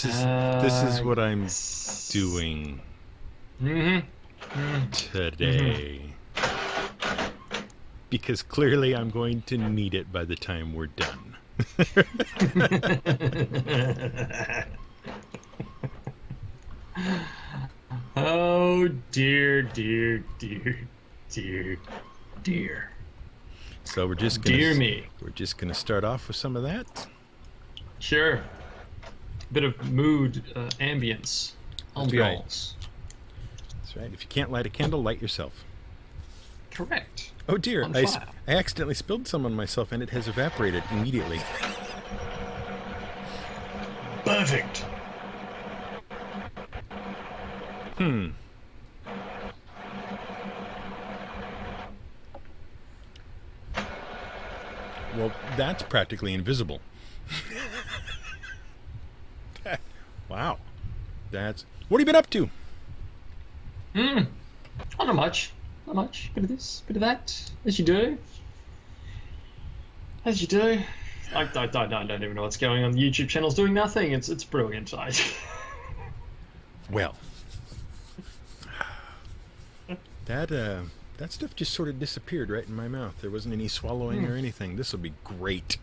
is what I'm doing today. Because clearly I'm going to need it by the time we're done. Oh dear, dear, dear, dear, dear. So we're just gonna start off with some of that. Sure. Bit of mood ambience. Ambiance. That's right. If you can't light a candle, light yourself. Correct. Oh dear, I accidentally spilled some on myself and it has evaporated immediately. Perfect. Well, that's practically invisible. Wow. What have you been up to? Oh, not much. Not much. Bit of this, bit of that. As you do. As you do. I don't even know what's going on. The YouTube channel's doing nothing. It's brilliant. Well, that stuff just sort of disappeared right in my mouth. There wasn't any swallowing or anything. This will be great.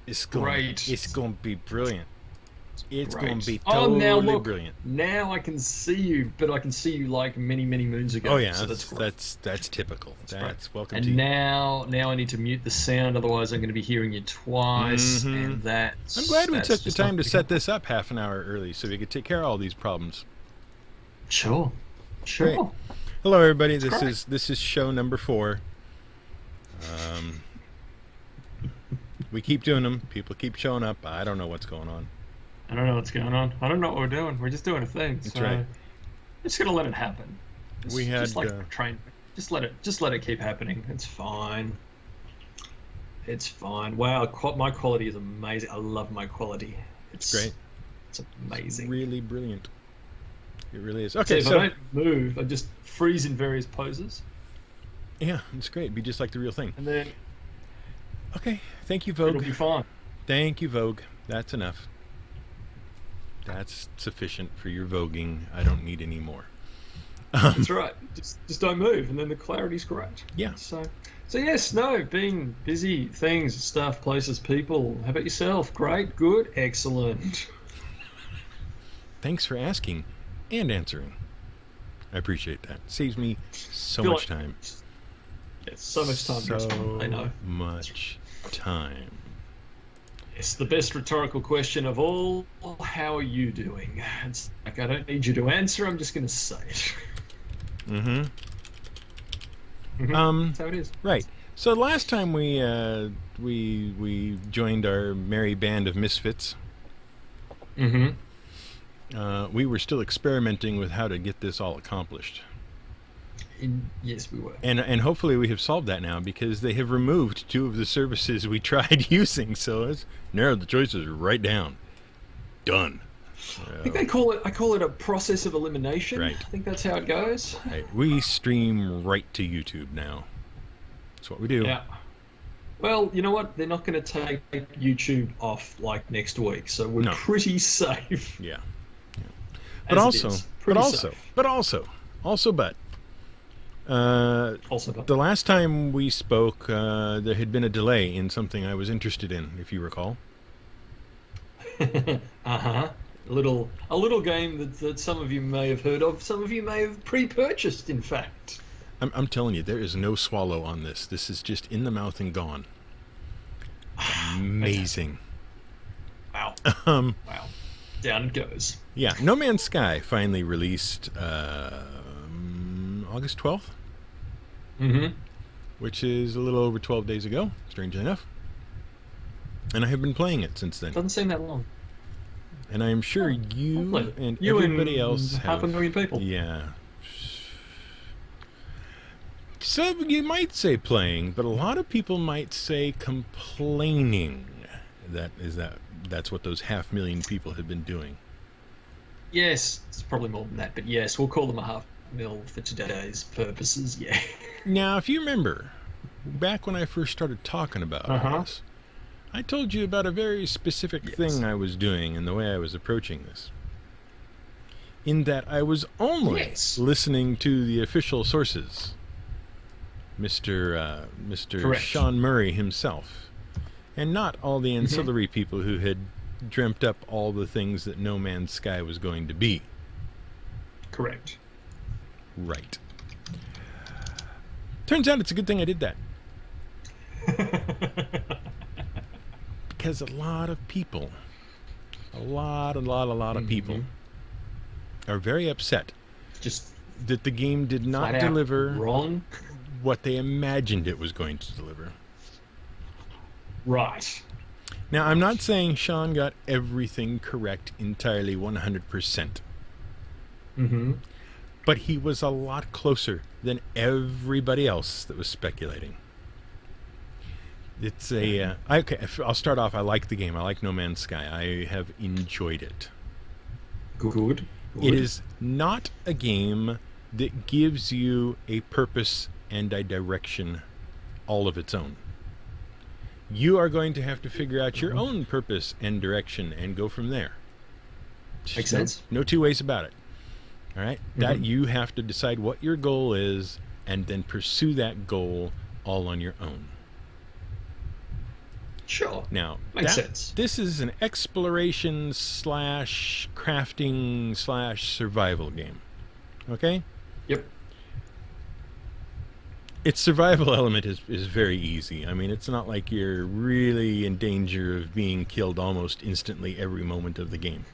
It's going to be brilliant. It's going to be totally brilliant. Now I can see you, but I can see you like many, many moons ago. Oh yeah, so that's typical. That's welcome and to you. And now I need to mute the sound, otherwise I'm going to be hearing you twice, and that's... I'm glad we took the time to set this up half an hour early so we could take care of all these problems. Sure. Great. Hello everybody, this is show number 4. We keep doing them, people keep showing up. I don't know what's going on. I don't know what's going on. I don't know what we're doing. We're just doing a thing. That's right. We're just gonna let it happen. Just let it keep happening. It's fine. It's fine. Wow, my quality is amazing. I love my quality. It's great. It's amazing. It's really brilliant. It really is. Okay, so if I don't move, I just freeze in various poses. Yeah, it's great. It'd be just like the real thing. And then... Okay, thank you, Vogue. It'll be fine. Thank you, Vogue. That's enough. That's sufficient for your voguing. I don't need any more. That's right. Just don't move, and then the clarity's great. Yeah. So yes, no, being busy, things, stuff, places, people. How about yourself? Great, good, excellent. Thanks for asking and answering. I appreciate that. Saves me so much time. Yes, so much time. I know. Much time. It's the best rhetorical question of all. How are you doing? It's like, I don't need you to answer. I'm just going to say it. That's how it is. Right. So last time we joined our merry band of misfits. We were still experimenting with how to get this all accomplished. Yes, we were. And hopefully we have solved that now, because they have removed 2 of the services we tried using, so it's narrowed the choices right down. Done. I think I call it a process of elimination. Right. I think that's how it goes. Right. We stream right to YouTube now. That's what we do. Yeah. Well, you know what? They're not going to take YouTube off like next week, so we're pretty safe. Yeah. But also, the last time we spoke, there had been a delay in something I was interested in, if you recall. A little game that some of you may have heard of, some of you may have pre-purchased, in fact. I'm telling you, there is no swallow on this. This is just in the mouth and gone. Amazing. Wow. Wow. Down it goes. Yeah, No Man's Sky finally released August 12th. Which is a little over 12 days ago, strangely enough. And I have been playing it since then. Doesn't seem that long. And I am sure you and everybody else have... 500,000 people. Yeah. So you might say playing, but a lot of people might say complaining. That's what those 500,000 people have been doing. Yes, it's probably more than that, but yes, we'll call them a 500,000 for today's purposes, yeah. Now, if you remember, back when I first started talking about this, I told you about a very specific thing I was doing and the way I was approaching this. In that I was only listening to the official sources. Mr. Sean Murray himself. And not all the ancillary people who had dreamt up all the things that No Man's Sky was going to be. Correct. Right. Turns out it's a good thing I did that. Because a lot of people, a lot of people are very upset just that the game did not deliver what they imagined it was going to deliver. Right. Now, I'm not saying Sean got everything correct entirely 100%. But he was a lot closer than everybody else that was speculating. It's a... okay, I'll start off. I like the game. I like No Man's Sky. I have enjoyed it. Good. It is not a game that gives you a purpose and a direction all of its own. You are going to have to figure out your own purpose and direction and go from there. Makes sense. No two ways about it. All right? That you have to decide what your goal is and then pursue that goal all on your own. Sure. Now, makes sense. This is an exploration / crafting / survival game. Okay? Yep. Its survival element is very easy. I mean, it's not like you're really in danger of being killed almost instantly every moment of the game.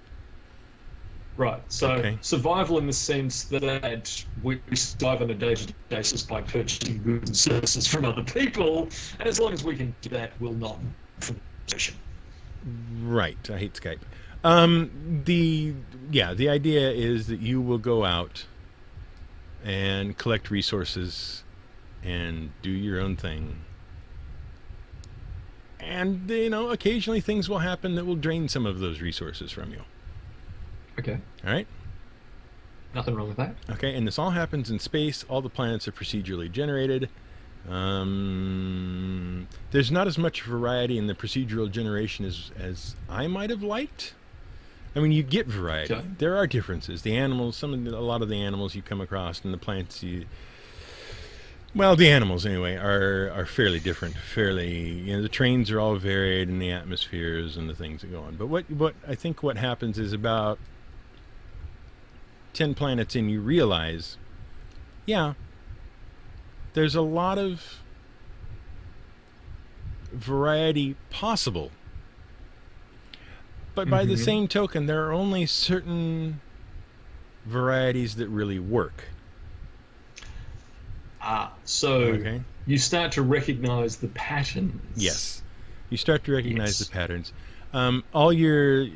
Right. So survival in the sense that we survive on a day-to-day basis by purchasing goods and services from other people, and as long as we can do that, we'll not from position. Right. I hate Skype. The idea is that you will go out and collect resources and do your own thing. And, occasionally things will happen that will drain some of those resources from you. Okay. All right? Nothing wrong with that. Okay, and this all happens in space. All the planets are procedurally generated. There's not as much variety in the procedural generation as I might have liked. I mean, you get variety. Okay. There are differences. The animals, a lot of the animals you come across, and the plants the animals anyway are fairly different. The trains are all varied, and the atmospheres and the things that go on. But what I think what happens is about 10 planets in, you realize, there's a lot of variety possible. But by the same token, there are only certain varieties that really work. So you start to recognize the patterns. Yes. You start to recognize the patterns. All your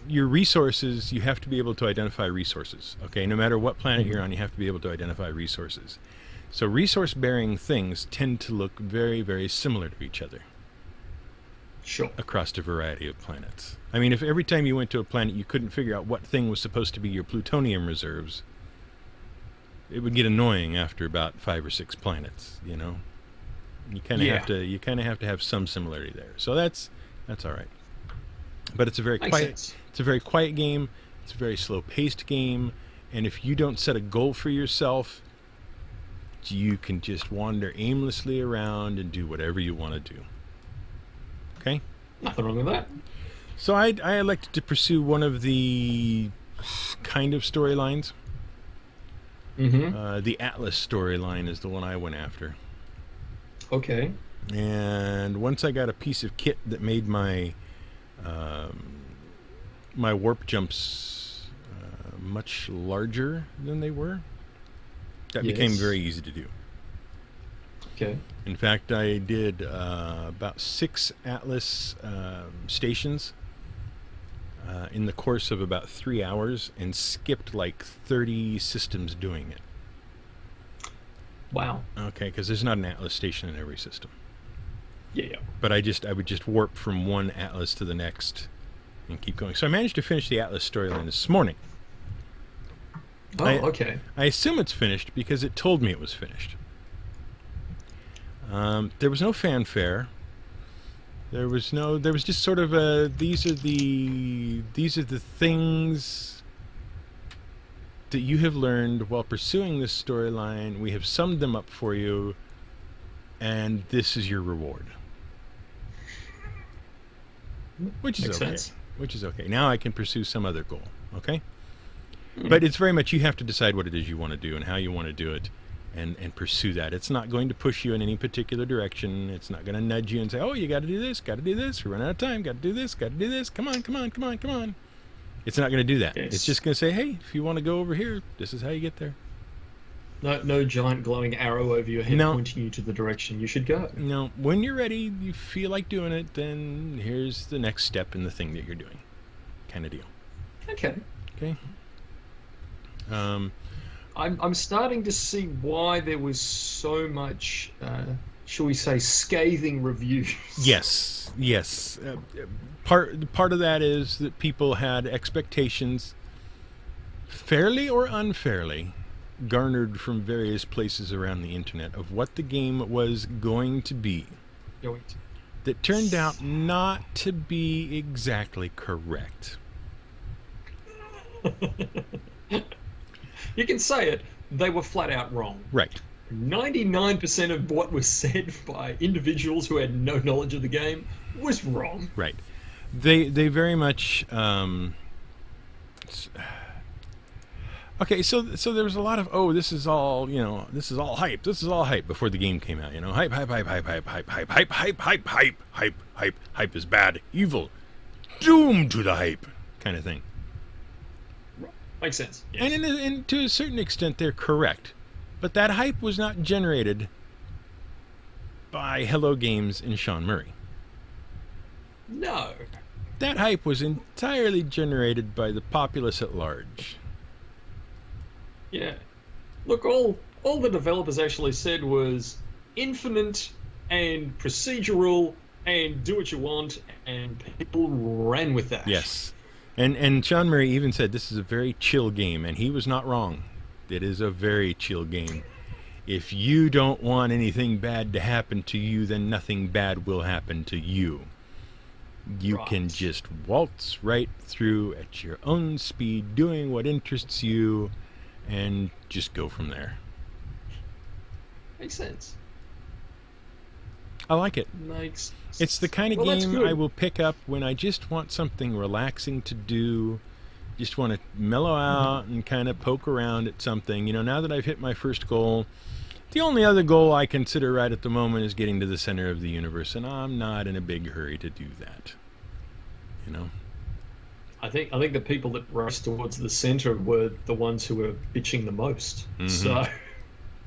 resources, you have to be able to identify resources. Okay, no matter what planet you're on, you have to be able to identify resources. So resource-bearing things tend to look very, very similar to each other. Sure. Across a variety of planets. I mean, if every time you went to a planet you couldn't figure out what thing was supposed to be your plutonium reserves, it would get annoying after about 5 or 6 planets, You kind of have to have some similarity there. So that's all right. But it's a very quiet game. It's a very slow-paced game, and if you don't set a goal for yourself, you can just wander aimlessly around and do whatever you want to do. Okay? Nothing wrong with that. So I elected to pursue one of the kind of storylines. The Atlas storyline is the one I went after. Okay. And once I got a piece of kit that made my my warp jumps much larger than they were, that became very easy to do. Okay. In fact, I did about 6 Atlas stations in the course of about 3 hours and skipped like 30 systems doing it. Wow. Okay, because there's not an Atlas station in every system. Yeah. But I would just warp from one Atlas to the next and keep going. So I managed to finish the Atlas storyline this morning. Oh, okay. I assume it's finished because it told me it was finished. There was no fanfare. There was just sort of a, these are the things that you have learned while pursuing this storyline. We have summed them up for you, and this is your reward. Which is Makes okay. sense. Which is okay. Now I can pursue some other goal, okay? But it's very much, you have to decide what it is you want to do and how you want to do it, and pursue that. It's not going to push you in any particular direction. It's not going to nudge you and say, oh, you got to do this, we're running out of time, got to do this, come on. It's not going to do that. Yes. It's just going to say, hey, if you want to go over here, this is how you get there. No giant glowing arrow over your head No. pointing you to the direction you should go. No, when you're ready, you feel like doing it, then here's the next step in the thing that you're doing, kind of deal. Okay. Okay? I'm starting to see why there was so much, shall we say, scathing reviews. Yes. Part of that is that people had expectations, fairly or unfairly, garnered from various places around the internet of what the game was going to be, that turned out not to be exactly correct. You can say it, they were flat out wrong. Right. 99% of what was said by individuals who had no knowledge of the game was wrong. Right. They very much okay, so there was a lot of, this is all hype before the game came out, hype is bad, evil, doomed to the hype kind of thing. Makes sense. Yes. And to a certain extent they're correct, but that hype was not generated by Hello Games and Sean Murray. No. That hype was entirely generated by the populace at large. Yeah. Look, all the developers actually said was infinite and procedural and do what you want, and people ran with that. Yes. And Sean Murray even said this is a very chill game, and he was not wrong. It is a very chill game. If you don't want anything bad to happen to you, then nothing bad will happen to you. You can just waltz right through at your own speed, doing what interests you, and just go from there. Makes sense. I like it. Makes It's the kind of game I will pick up when I just want something relaxing to do, just want to mellow out and kind of poke around at something. Now that I've hit my first goal, the only other goal I consider right at the moment is getting to the center of the universe, and I'm not in a big hurry to do that. I think the people that raced towards the center were the ones who were bitching the most. Mm-hmm. So,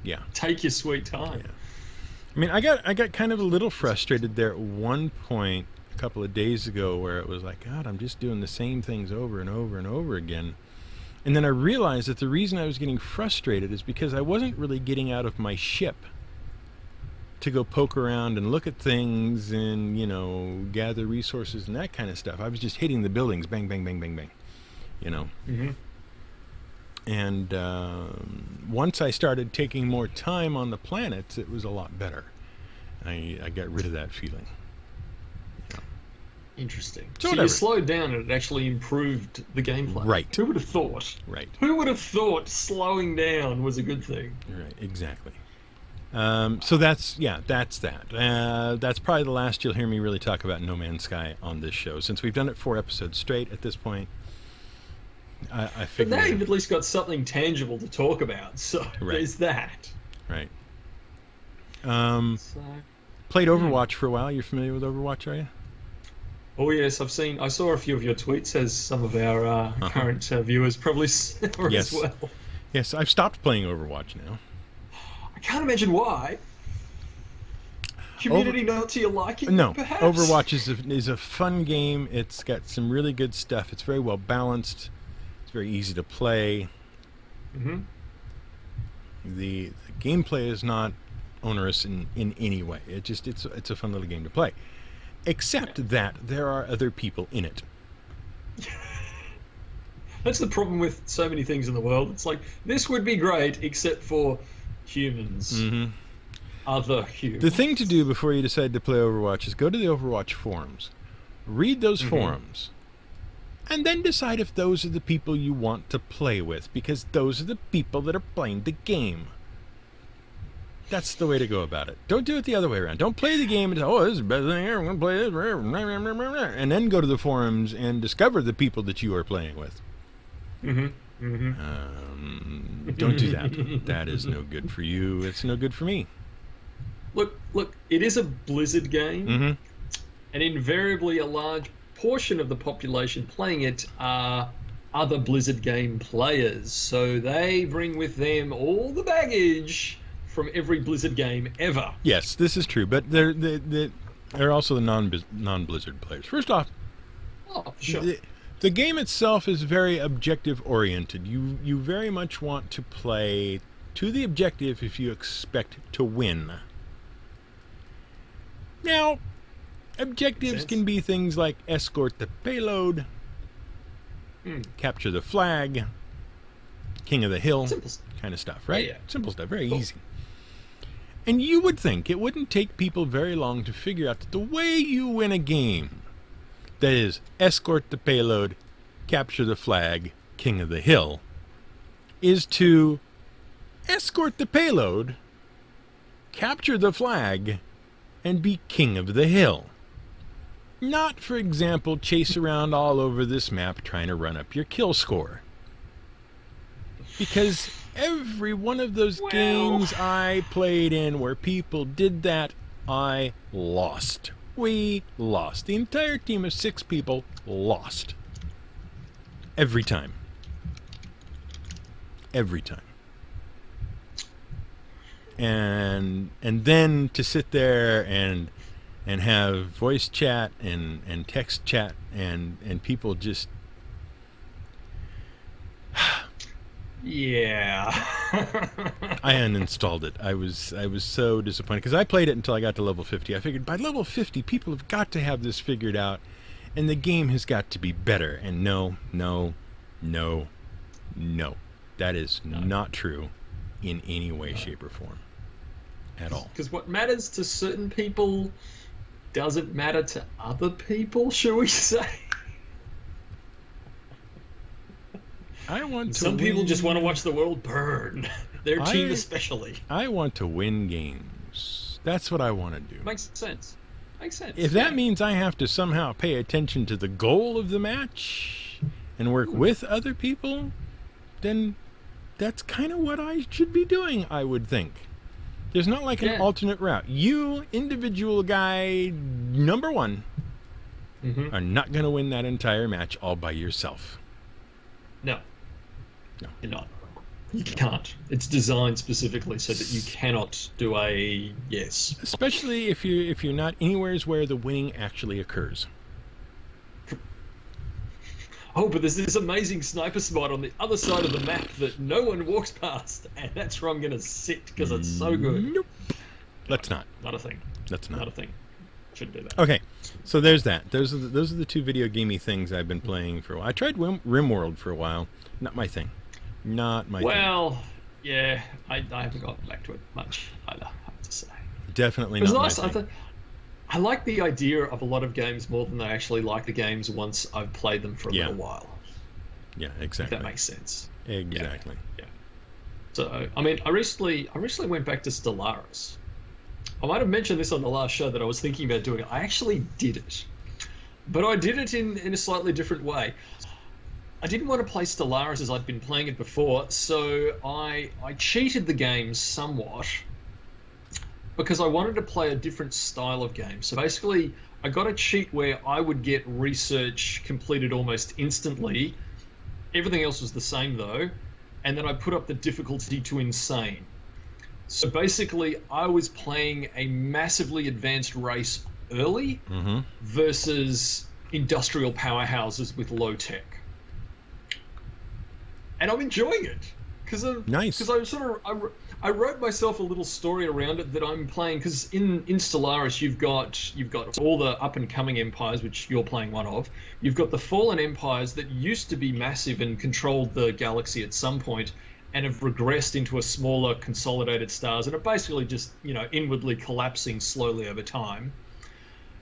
yeah, take your sweet time. Yeah. I mean, I got kind of a little frustrated there at one point a couple of days ago, where it was like, God, I'm just doing the same things over and over and over again. And then I realized that the reason I was getting frustrated is because I wasn't really getting out of my ship to go poke around and look at things and, gather resources and that kind of stuff. I was just hitting the buildings, bang, bang, bang, bang, bang, Mm-hmm. And once I started taking more time on the planets, it was a lot better. I got rid of that feeling. Interesting. So you slowed down and it actually improved the gameplay. Right. Who would have thought? Right. Who would have thought slowing down was a good thing? Right, exactly. So that's that. That's probably the last you'll hear me really talk about No Man's Sky on this show, since we've done it 4 episodes straight at this point. I figured. But now you've at least got something tangible to talk about, so there's that. Right. Played Overwatch for a while. You're familiar with Overwatch, are you? Oh yes, I saw a few of your tweets, as some of our current viewers probably saw as well. Yes, I've stopped playing Overwatch now. I can't imagine why. Community not to your liking? No, perhaps? Overwatch is a fun game. It's got some really good stuff. It's very well balanced. It's very easy to play. Mm-hmm. The gameplay is not onerous in any way. It's a fun little game to play. Except that there are other people in it. That's the problem with so many things in the world. It's like, this would be great except for humans. Mm-hmm. other humans. The thing to do before you decide to play Overwatch is go to the Overwatch forums, read those forums, and then decide if those are the people you want to play with, because those are the people that are playing the game. That's the way to go about it. Don't do it the other way around. Don't play the game and say, oh, this is the best thing ever, I'm going to play this, and then go to the forums and discover the people that you are playing with. Don't do that. That is no good for you. It's no good for me. Look, it is a Blizzard game, and invariably a large portion of the population playing it are other Blizzard game players. So they bring with them all the baggage from every Blizzard game ever. Yes, this is true, but they're also the non-Blizzard players. First off, the game itself is very objective-oriented. You very much want to play to the objective if you expect to win. Now, objectives can be things like escort the payload, capture the flag, king of the hill, kind of stuff, right? Yeah. Simple stuff, very easy. And you would think it wouldn't take people very long to figure out that the way you win a game, that is, escort the payload, capture the flag, king of the hill, is to escort the payload, capture the flag, and be king of the hill. Not, for example, chase around all over this map trying to run up your kill score. Because every one of those games I played in where people did that, I lost. We lost. The entire team of 6 people lost. Every time. Every time. And then to sit there and have voice chat and text chat and people just yeah. I uninstalled it. I was so disappointed because I played it until I got to level 50. I figured by level 50 people have got to have this figured out and the game has got to be better. And no. That is not true in any way, shape, or form at all. Because what matters to certain people doesn't matter to other people, shall we say? Some people just want to watch the world burn. Their team especially. I want to win games. That's what I want to do. Makes sense. If that means I have to somehow pay attention to the goal of the match and work with other people, then that's kind of what I should be doing, I would think. There's not like an alternate route. You, individual guy number 1, are not going to win that entire match all by yourself. No, you're not. You can't. It's designed specifically so that you cannot do a yes. Especially if you're not anywhere where the winning actually occurs. Oh, but there's this amazing sniper spot on the other side of the map that no one walks past, and that's where I'm going to sit because it's so good. Nope. Let's not. Not a thing. Let's not. Not a thing. Shouldn't do that. Okay, so there's that. Those are the 2 video gamey things I've been playing for a while. I tried RimWorld for a while. Not my thing. Not my thing. Well, yeah, I haven't gotten back to it much either, I have to say. Definitely not nice. my thing. I like the idea of a lot of games more than I actually like the games once I've played them for a little while. Yeah, exactly. If that makes sense. Exactly. Yeah. So, I mean, I recently went back to Stellaris. I might have mentioned this on the last show that I was thinking about doing it. I actually did it. But I did it in a slightly different way. I didn't want to play Stellaris as I'd been playing it before, so I cheated the game somewhat because I wanted to play a different style of game. So basically, I got a cheat where I would get research completed almost instantly. Everything else was the same though, and then I put up the difficulty to insane. So basically, I was playing a massively advanced race early versus industrial powerhouses with low tech. And I'm enjoying it because I wrote myself a little story around it that I'm playing because in Stellaris you've got all the up and coming empires, which you're playing one of. You've got the fallen empires that used to be massive and controlled the galaxy at some point, and have regressed into a smaller, consolidated stars, and are basically just, inwardly collapsing slowly over time.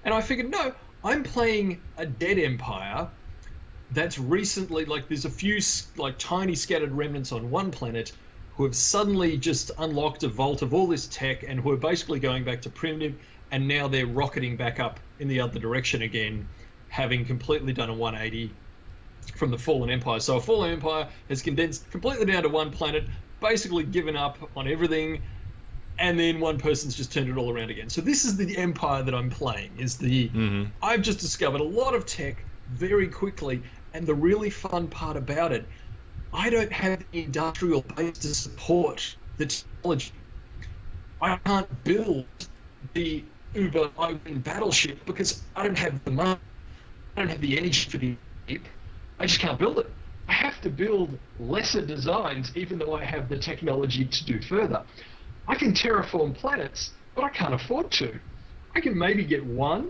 And I figured, no, I'm playing a dead empire that's recently, like, there's a few, like, tiny scattered remnants on one planet who have suddenly just unlocked a vault of all this tech and who are basically going back to primitive, and now they're rocketing back up in the other direction again, having completely done a 180 from the fallen empire. So a fallen empire has condensed completely down to one planet, basically given up on everything, and then one person's just turned it all around again. So this is the empire that I'm playing, is the I've just discovered a lot of tech very quickly, and the really fun part about it, I don't have the industrial base to support the technology. I can't build the Uber Open battleship because I don't have the money, I don't have the energy for the ship. I just can't build it. I have to build lesser designs, even though I have the technology to do further. I can terraform planets, but I can't afford to. I can maybe get one,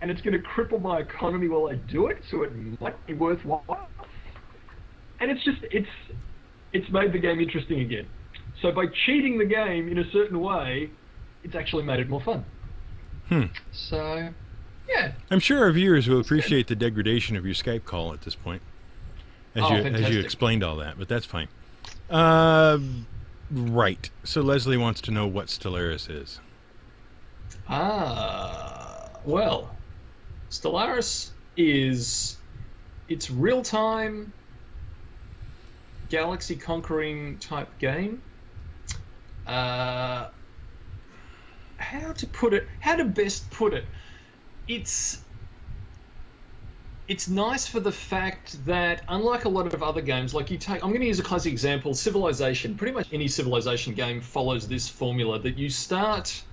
and it's going to cripple my economy while I do it, so it might be worthwhile. And it's made the game interesting again. So by cheating the game in a certain way, it's actually made it more fun. So, yeah. I'm sure our viewers will appreciate the degradation of your Skype call at this point, as you explained all that, but that's fine. Right. So Leslie wants to know what Stellaris is. Well, Stellaris is, it's real-time galaxy conquering type game. How to best put it? It's nice for the fact that, unlike a lot of other games, like I'm going to use a classic example, Civilization. Pretty much any Civilization game follows this formula, that you start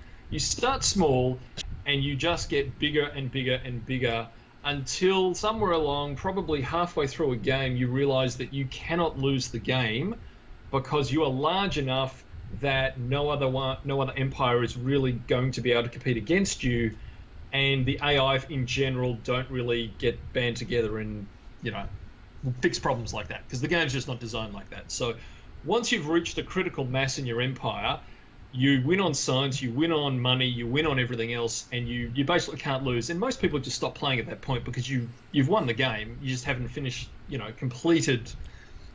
small and you just get bigger and bigger and bigger until somewhere along, probably halfway through a game, you realize that you cannot lose the game because you are large enough that no other empire is really going to be able to compete against you, and the AI in general don't really get band together and fix problems like that, because the game's just not designed like that. So once you've reached a critical mass in your empire, you win on science, you win on money, you win on everything else, and you basically can't lose. And most people just stop playing at that point because you've won the game. You just haven't finished, completed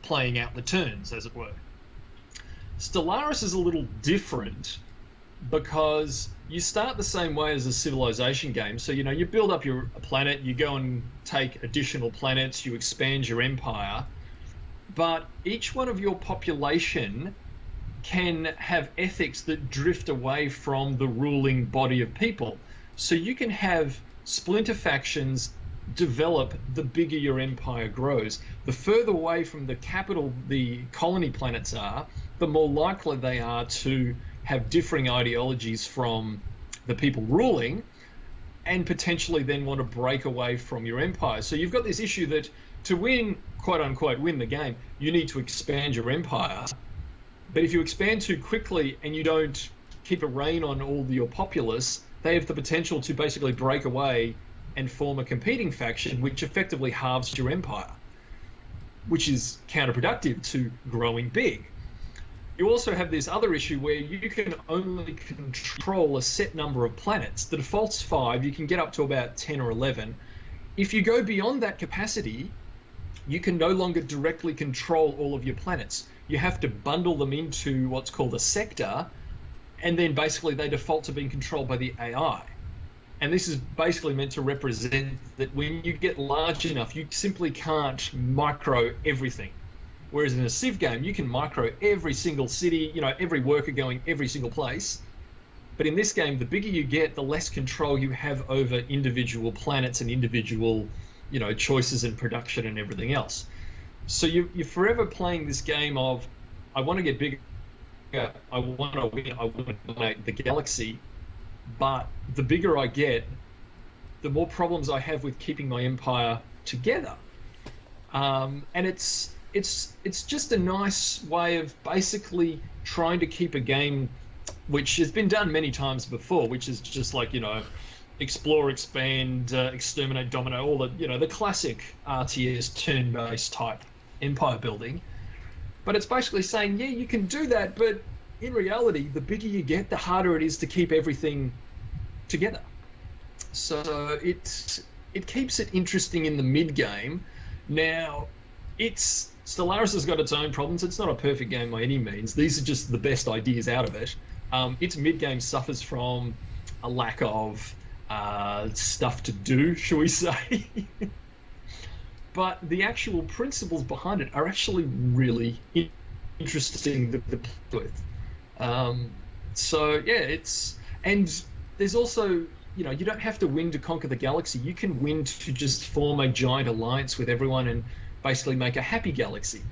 playing out the turns, as it were. Stellaris is a little different because you start the same way as a Civilization game. So, you build up your planet, you go and take additional planets, you expand your empire, but each one of your population can have ethics that drift away from the ruling body of people. So you can have splinter factions develop the bigger your empire grows. The further away from the capital the colony planets are, the more likely they are to have differing ideologies from the people ruling, and potentially then want to break away from your empire. So you've got this issue that to win, quote unquote, win the game, you need to expand your empire. But if you expand too quickly and you don't keep a rein on all your populace, they have the potential to basically break away and form a competing faction, which effectively halves your empire, which is counterproductive to growing big. You also have this other issue where you can only control a set number of planets. The default's 5, you can get up to about 10 or 11. If you go beyond that capacity, you can no longer directly control all of your planets. You have to bundle them into what's called a sector, and then basically they default to being controlled by the AI. And this is basically meant to represent that when you get large enough, you simply can't micro everything. Whereas in a Civ game, you can micro every single city, every worker going every single place. But in this game, the bigger you get, the less control you have over individual planets and individual, choices in production and everything else. So you're forever playing this game of, I want to get bigger, I want to win, I want to dominate the galaxy, but the bigger I get, the more problems I have with keeping my empire together. And it's just a nice way of basically trying to keep a game which has been done many times before, which is just like, explore, expand, exterminate, dominate, all the, the classic RTS turn-based type empire building. But it's basically saying, yeah, you can do that, but in reality, the bigger you get, the harder it is to keep everything together. So it keeps it interesting in the mid-game. Now, Stellaris has got its own problems. It's not a perfect game by any means. These are just the best ideas out of it. Its mid-game suffers from a lack of stuff to do, shall we say. But the actual principles behind it are actually really interesting to play with. So yeah, and there's also, you don't have to win to conquer the galaxy. You can win to just form a giant alliance with everyone and basically make a happy galaxy.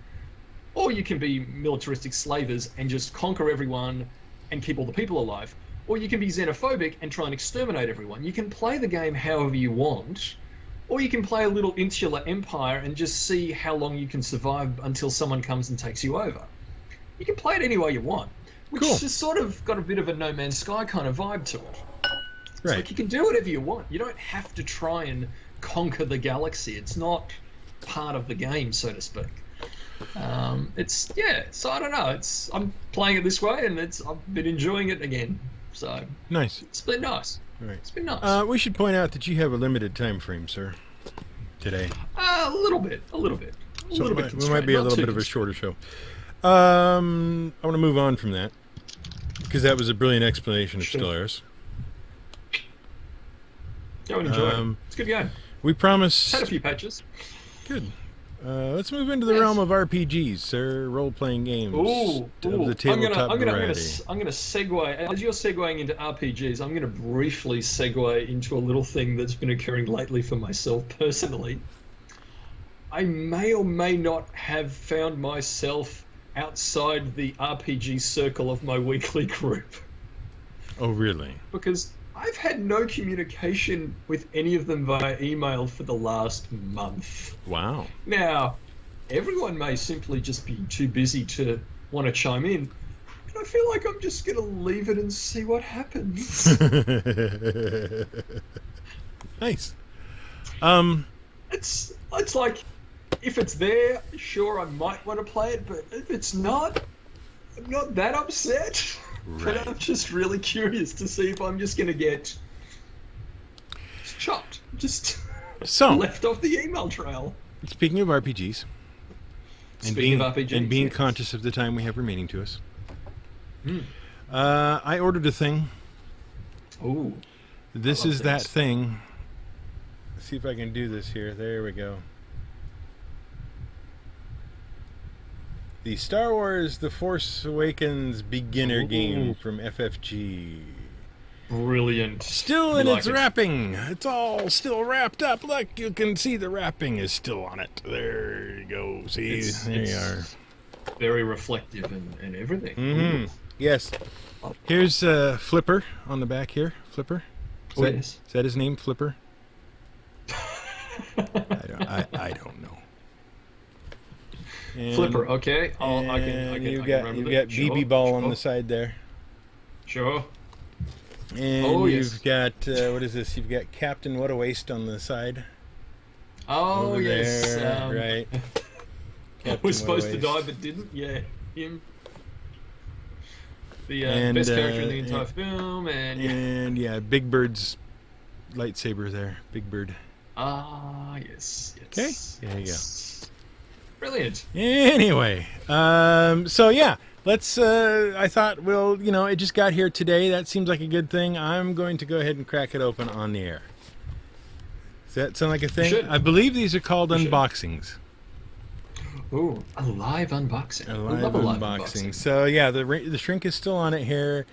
Or you can be militaristic slavers and just conquer everyone and keep all the people alive. Or you can be xenophobic and try and exterminate everyone. You can play the game however you want. Or you can play a little insular empire and just see how long you can survive until someone comes and takes you over. You can play it any way you want, which has sort of got a bit of a No Man's Sky kind of vibe to it. It's like you can do whatever you want. You don't have to try and conquer the galaxy. It's not part of the game, so to speak. So I don't know. I'm playing it this way, and I've been enjoying it again. So nice. It's been nice. Right. It's been nice. We should point out that you have a limited time frame, sir, today. A little bit. We might be a little bit of a shorter show. I want to move on from that, because that was a brilliant explanation of Stellaris. Go and enjoy it. It's a good game. We promise... Had a few patches. Good. Let's move into the realm of RPGs, sir. Role-playing games of the tabletop variety. I'm going to segue. As you're segueing into RPGs, I'm going to briefly segue into a little thing that's been occurring lately for myself personally. I may or may not have found myself outside the RPG circle of my weekly group. Oh, really? Because I've had no communication with any of them via email for the last month. Wow. Now, everyone may simply just be too busy to want to chime in, but I feel like I'm just going to leave it and see what happens. Nice. It's like, if it's there, sure, I might want to play it, but if it's not, I'm not that upset. Right. But I'm just really curious to see if I'm just going to get chopped, left off the email trail. Speaking of RPGs, and being yes. conscious of the time we have remaining to us, I ordered a thing. Ooh. This is that thing. Let's see if I can do this here. There we go. The Star Wars The Force Awakens beginner game from FFG. Brilliant. Still in its wrapping. It's all still wrapped up. Look, you can see the wrapping is still on it. There you go. See, there you are. Very reflective and everything. Mm-hmm. Yes. Here's Flipper on the back here. Flipper. Is that his name, Flipper? I don't know. And, Flipper, okay. I can you've got BB Ball on the side there. Sure. And you've got, what is this? You've got Captain What a Waste on the side. Oh, over yes. there, right. Was supposed to die but didn't. Yeah, him. The best character in the entire film. And yeah, Big Bird's lightsaber there. Big Bird. Ah, yes. Okay, there you go. Brilliant. Anyway, so yeah, let's, I thought, well, it just got here today. That seems like a good thing. I'm going to go ahead and crack it open on the air. Does that sound like a thing? I believe these are called unboxings. Ooh, a live unboxing. A live unboxing. So yeah, the shrink is still on it here.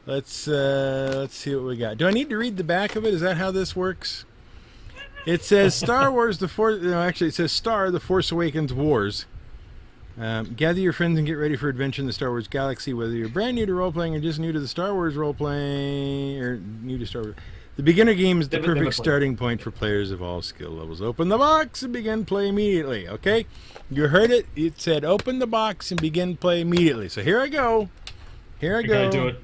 Let's see what we got. Do I need to read the back of it? Is that how this works? It says Star Wars the Force. No, actually, it says Star the Force Awakens Wars. Gather your friends and get ready for adventure in the Star Wars galaxy. Whether you're brand new to role playing or just new to the Star Wars role playing, or new to Star Wars, the beginner game is the perfect starting point for players of all skill levels. Open the box and begin play immediately. Okay, you heard it. It said open the box and begin play immediately. So here I go. Here I go. Okay, do it.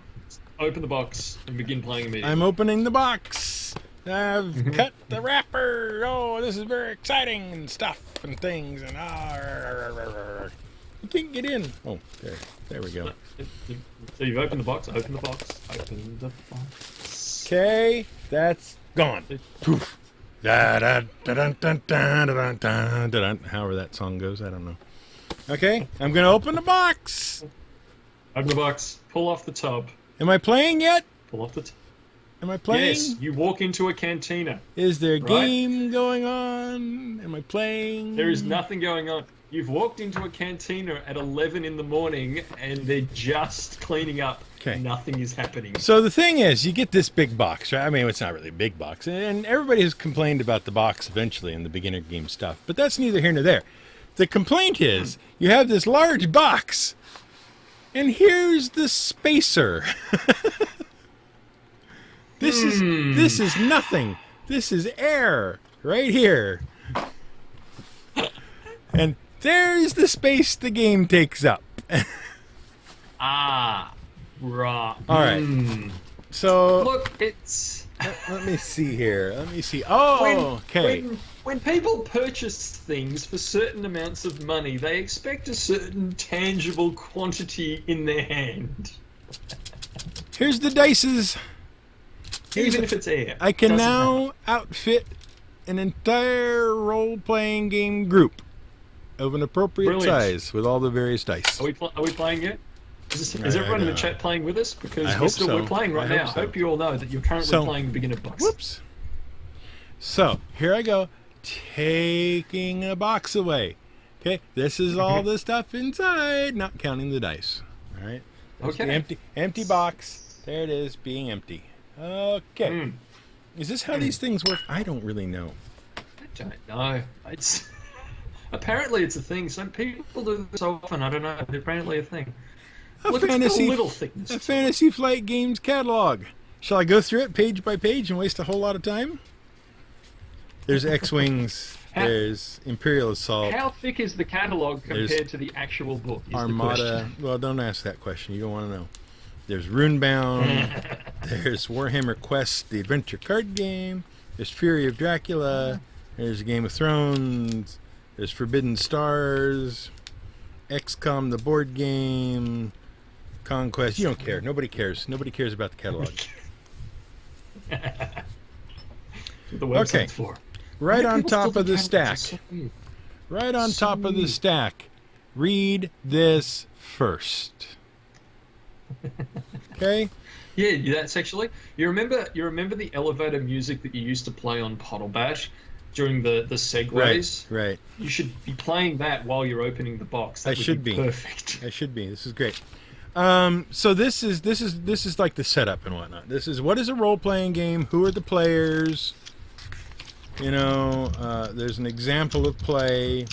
Open the box and begin playing immediately. I'm opening the box. I've cut the wrapper. Oh, this is very exciting and stuff and things and can't get in. Oh, there we go. So you've opened the box. Open the box. Open the box. Okay, that's gone. Poof. However that song goes, I don't know. Okay, I'm gonna open the box. Open the box. Pull off the top. Am I playing yet? Pull off the top. Am I playing? Yes, you walk into a cantina. Is there a game going on? Am I playing? There is nothing going on. You've walked into a cantina at 11 in the morning and they're just cleaning up. Okay. Nothing is happening. So the thing is, you get this big box, right? I mean, it's not really a big box. And everybody has complained about the box eventually in the beginner game stuff. But that's neither here nor there. The complaint is, you have this large box, and here's the spacer. This is nothing. This is air right here. And there's the space the game takes up. Right. All right. So look, it's. Let me see here. Let me see. Oh, okay. When people purchase things for certain amounts of money, they expect a certain tangible quantity in their hand. Here's the dices. Even if it's air. I can now outfit an entire role-playing game group of an appropriate size with all the various dice. Are we playing yet? Is everyone in the chat playing with us? Because we're playing right now. I hope you all know that you're currently playing the beginner box. Whoops. So, here I go. Taking a box away. Okay, this is all the stuff inside, not counting the dice. All right. That's the empty box. There it is, being empty. Okay. Is this how these things work? I don't really know. I don't know. Apparently it's a thing. Some people do this so often. I don't know. It's apparently a thing. A Fantasy Flight Games catalog. Shall I go through it page by page and waste a whole lot of time? There's X-Wings. There's Imperial Assault. How thick is the catalog compared to the actual book? Armada. Well, don't ask that question. You don't want to know. There's Runebound. There's Warhammer Quest, the adventure card game. There's Fury of Dracula. There's Game of Thrones. There's Forbidden Stars. XCOM, the board game. Conquest. You don't care. Nobody cares. Nobody cares about the catalog. The website's for. Right on top of the stack. Right on top of the stack. Read this first. Okay? Yeah, that's actually. You remember the elevator music that you used to play on Puddle Bash during the segues? Right. You should be playing that while you're opening the box. That would be perfect. I should be. This is great. So this is like the setup and whatnot. This is what is a role-playing game? Who are the players? You know, there's an example of play.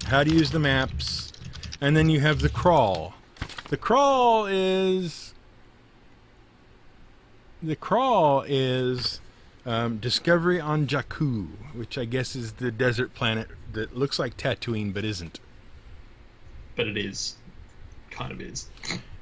How to use the maps, and then you have the crawl. The crawl is Discovery on Jakku, which I guess is the desert planet that looks like Tatooine but isn't. But it is. Kind of is.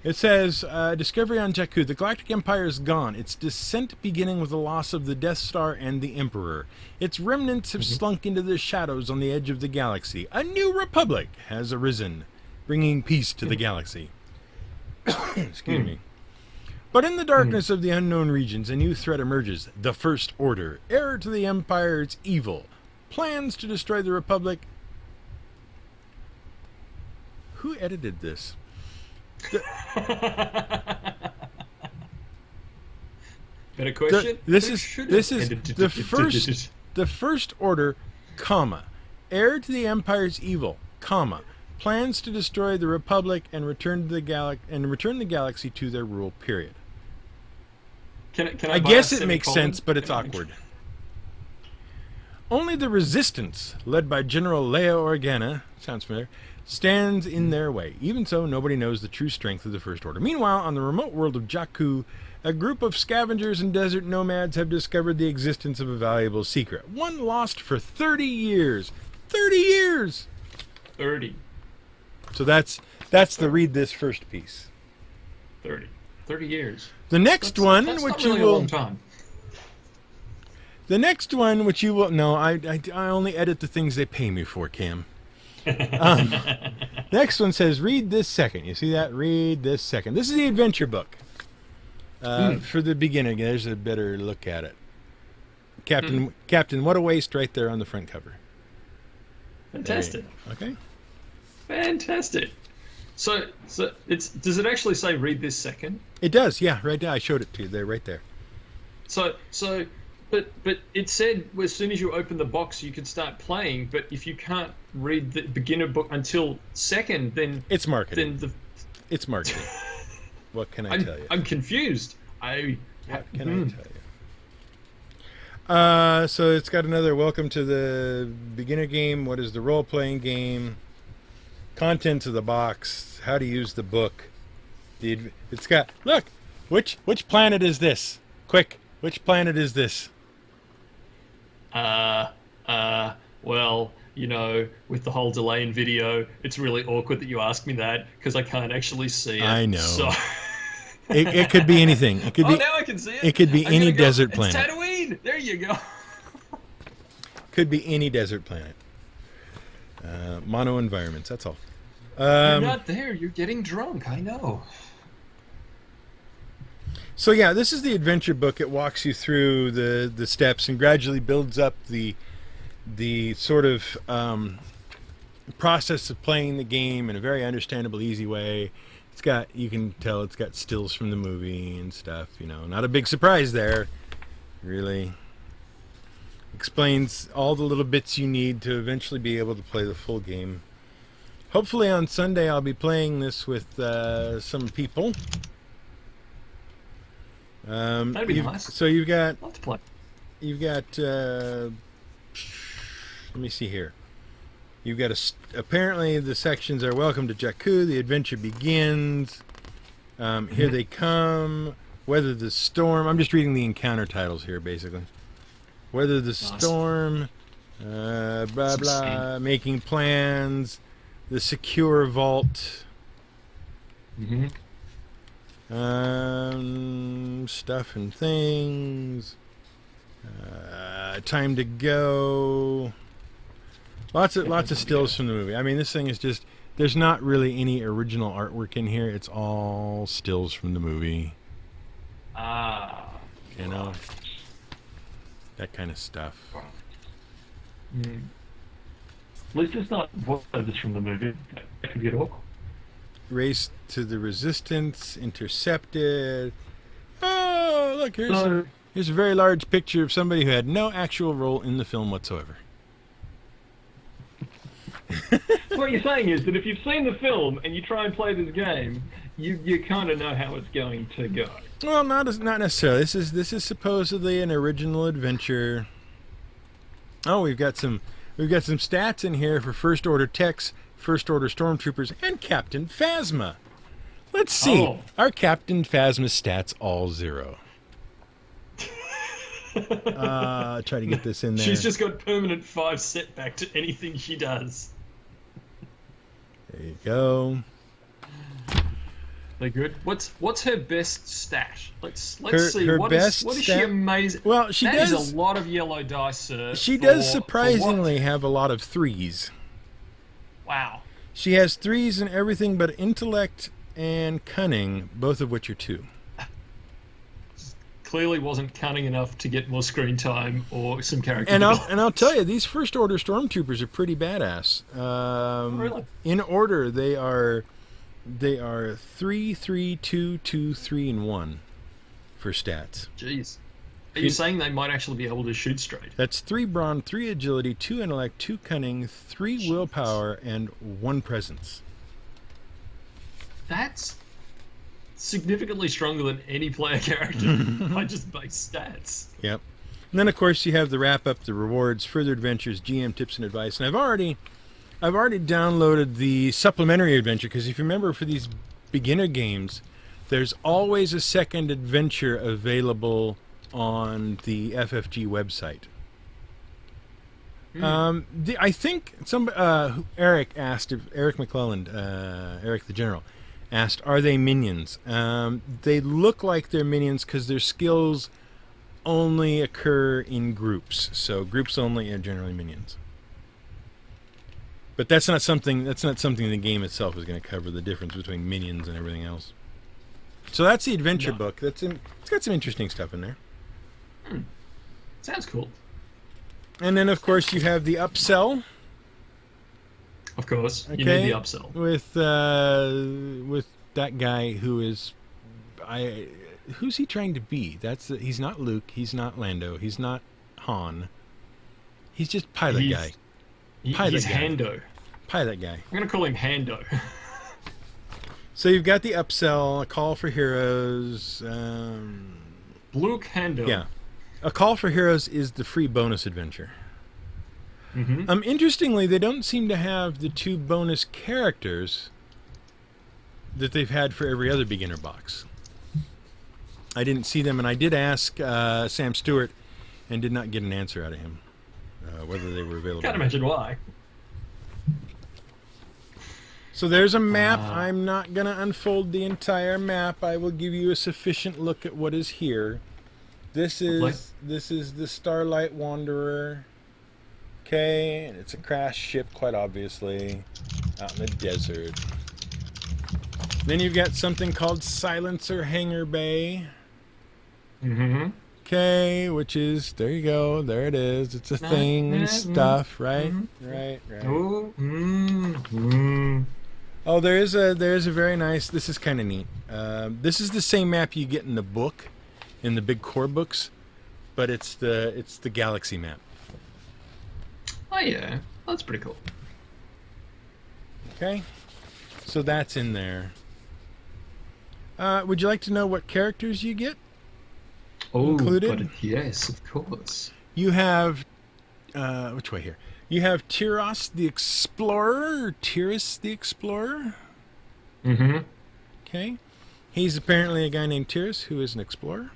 It says, Discovery on Jakku. The Galactic Empire is gone. Its descent beginning with the loss of the Death Star and the Emperor. Its remnants have slunk into the shadows on the edge of the galaxy. A new republic has arisen, bringing peace to the galaxy. Excuse me. But in the darkness of the unknown regions, a new threat emerges. The First Order. Heir to the Empire's evil. Plans to destroy the Republic. Who edited this? Better question. This is the First Order, comma, heir to the Empire's evil, comma, plans to destroy the Republic and return the galaxy to their rule. Period. Can I guess it makes sense, but it's awkward. Only the Resistance, led by General Leia Organa, sounds familiar, stands in their way. Even so, nobody knows the true strength of the First Order. Meanwhile, on the remote world of Jakku, a group of scavengers and desert nomads have discovered the existence of a valuable secret. One lost for 30 years. 30 years! 30. So that's the read this first piece. 30 years. The next one, that's which not really you will... a long time. The next one, which you will... No, I only edit the things they pay me for, Cam. Next one says, read this second. You see that? Read this second. This is the adventure book. For the beginner. There's a better look at it. Captain, what a waste right there on the front cover. Fantastic. Okay. Fantastic. So does it actually say read this second? It does, yeah, right there. I showed it to you there, right there. But it said as soon as you open the box you could start playing, but if you can't read the beginner book until second, then it's marketing. It's marketing. What can I tell you? I'm confused. What can I tell you? So it's got another welcome to the beginner game. What is the role-playing game? Contents of the box. How to use the book. It's got, look, which planet is this? Quick, which planet is this? Well, with the whole delay in video, it's really awkward that you ask me that because I can't actually see it. I know. So... it could be anything. It could be. Now I can see it. It could be any desert planet. It's Tatooine. There you go. Could be any desert planet. Mono environments. That's all. You're not there. You're getting drunk. I know. So yeah, this is the adventure book. It walks you through the steps and gradually builds up the sort of process of playing the game in a very understandable, easy way. You can tell it's got stills from the movie and stuff. Not a big surprise there, really. Explains all the little bits you need to eventually be able to play the full game. Hopefully on Sunday I'll be playing this with some people. That'd be nice. So you've got. Love to play. You've got. Let me see here. You've got apparently the sections are welcome to Jakku. The adventure begins. Here they come. Weather the storm. I'm just reading the encounter titles here, basically. Weather the storm. Blah blah. Making plans. The secure vault. Stuff and things. Time to go. Lots of stills from the movie. I mean, this thing is just. There's not really any original artwork in here. It's all stills from the movie. That kind of stuff. At least it's not voiceovers from the movie. That could get awkward. Race to the Resistance, intercepted. Oh, look, here's a very large picture of somebody who had no actual role in the film whatsoever. What you're saying is that if you've seen the film and you try and play this game, you kind of know how it's going to go. Well, not necessarily. This is supposedly an original adventure. Oh, we've got some stats in here for First Order techs, First Order stormtroopers, and Captain Phasma. Let's see. Are Captain Phasma's stats all 0? Try to get this in there. She's just got permanent 5 setback to anything she does. There you go. They're good. What's her best stat? Let's see. Her What best is she amazing? Well, that is a lot of yellow dice, sir. She does surprisingly have a lot of 3s. Wow. She has 3s in everything but intellect and cunning, both of which are 2. Clearly wasn't cunning enough to get more screen time or some character. And I'll tell you, these First Order stormtroopers are pretty badass. Really? In order, they are 3, 3, 2, 2, 3, and 1 for stats. Jeez. Are you saying they might actually be able to shoot straight? That's 3 brawn, 3 agility, 2 intellect, 2 cunning, 3 willpower, and 1 presence. That's significantly stronger than any player character by just base stats. Yep. And then, of course, you have the wrap-up, the rewards, further adventures, GM tips and advice. And I've already downloaded the supplementary adventure, because if you remember, for these beginner games, there's always a second adventure available on the FFG website. I think Eric McClelland, Eric the General, asked, are they minions? They look like they're minions because their skills only occur in groups. So groups only are generally minions. But that's not something the game itself is going to cover, the difference between minions and everything else. So that's the adventure book. It's got some interesting stuff in there. Sounds cool. And then, of course, you have the upsell. Of course, okay, you need the upsell with that guy who is, who's he trying to be? He's not Luke. He's not Lando. He's not Han. He's just pilot guy. He's Hando. Pilot guy. I'm gonna call him Hando. So you've got the upsell, a call for heroes. Luke Hando. Yeah, a call for heroes is the free bonus adventure. Mm-hmm. Interestingly, they don't seem to have the 2 bonus characters that they've had for every other beginner box. I didn't see them, and I did ask Sam Stewart, and did not get an answer out of him whether they were available. Can't imagine why. So there's a map. I'm not going to unfold the entire map. I will give you a sufficient look at what is here. This is the Starlight Wanderer. Okay, and it's a crashed ship, quite obviously, out in the desert. Then you've got something called Silencer Hangar Bay. Mm-hmm. Okay, which is, there you go, there it is. It's a thing and stuff, right? Mm-hmm. Right. Oh, mm-hmm. Oh, there's a very nice, this is kind of neat. This is the same map you get in the book, in the big core books, but it's the galaxy map. Oh yeah, that's pretty cool. Okay, so that's in there. Would you like to know what characters you get? Included? But yes, of course. You have, which way here? You have Tyros the Explorer, or Tyrus the Explorer. Mm-hmm. Okay. He's apparently a guy named Tyrus who is an explorer.